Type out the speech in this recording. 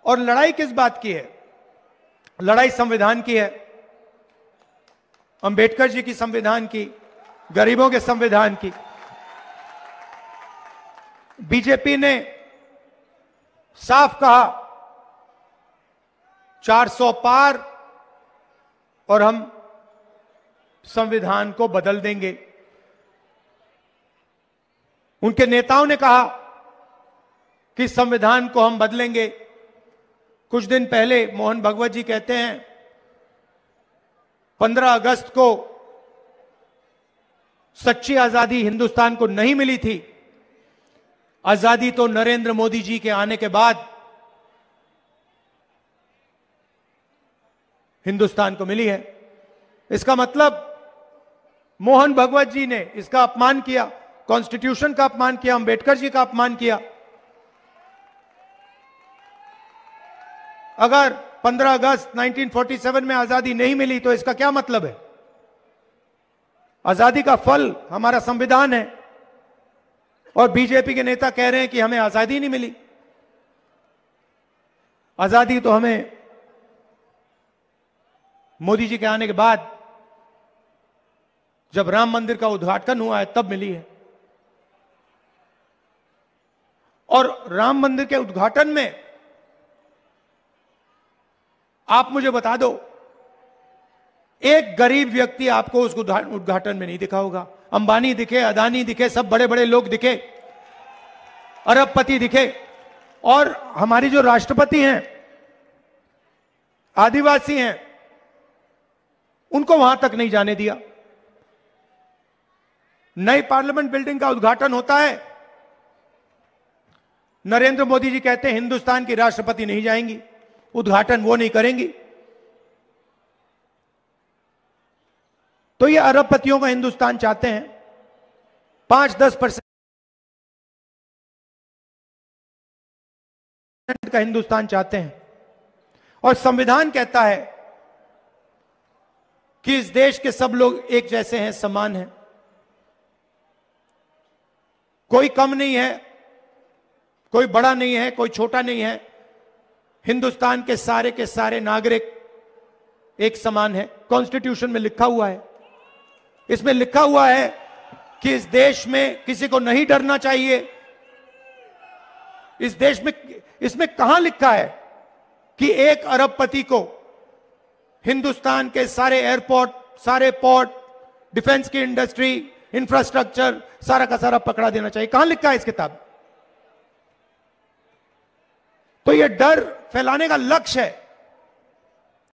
और लड़ाई किस बात की है? लड़ाई संविधान की है, अंबेडकर जी की संविधान की, गरीबों के संविधान की। बीजेपी ने साफ कहा 400 पार और हम संविधान को बदल देंगे। उनके नेताओं ने कहा कि संविधान को हम बदलेंगे। कुछ दिन पहले मोहन भागवत जी कहते हैं 15 अगस्त को सच्ची आजादी हिंदुस्तान को नहीं मिली थी, आजादी तो नरेंद्र मोदी जी के आने के बाद हिंदुस्तान को मिली है। इसका मतलब मोहन भागवत जी ने इसका अपमान किया, कॉन्स्टिट्यूशन का अपमान किया, अंबेडकर जी का अपमान किया। अगर 15 अगस्त 1947 में आजादी नहीं मिली तो इसका क्या मतलब है? आजादी का फल हमारा संविधान है और बीजेपी के नेता कह रहे हैं कि हमें आजादी नहीं मिली। आजादी तो हमें मोदी जी के आने के बाद, जब राम मंदिर का उद्घाटन हुआ है, तब मिली है। और राम मंदिर के उद्घाटन में आप मुझे बता दो, एक गरीब व्यक्ति आपको उस उद्घाटन में नहीं दिखा होगा। अंबानी दिखे, अदानी दिखे, सब बड़े बड़े लोग दिखे, अरबपति दिखे, और हमारी जो राष्ट्रपति हैं आदिवासी हैं, उनको वहां तक नहीं जाने दिया। नई पार्लियामेंट बिल्डिंग का उद्घाटन होता है, नरेंद्र मोदी जी कहते हैं हिंदुस्तान की राष्ट्रपति नहीं जाएंगी, उद्घाटन वो नहीं करेंगी। तो ये अरबपतियों का हिंदुस्तान चाहते हैं, 5-10% का हिंदुस्तान चाहते हैं। और संविधान कहता है कि इस देश के सब लोग एक जैसे हैं, समान हैं, कोई कम नहीं है, कोई बड़ा नहीं है, कोई छोटा नहीं है। हिंदुस्तान के सारे नागरिक एक समान है। कॉन्स्टिट्यूशन में लिखा हुआ है, इसमें लिखा हुआ है कि इस देश में किसी को नहीं डरना चाहिए। इस देश में, इसमें कहां लिखा है कि एक अरबपति को हिंदुस्तान के सारे एयरपोर्ट, सारे पोर्ट, डिफेंस की इंडस्ट्री, इंफ्रास्ट्रक्चर सारा का सारा पकड़ा देना चाहिए? कहां लिखा है इस किताब? तो यह डर फैलाने का लक्ष्य है।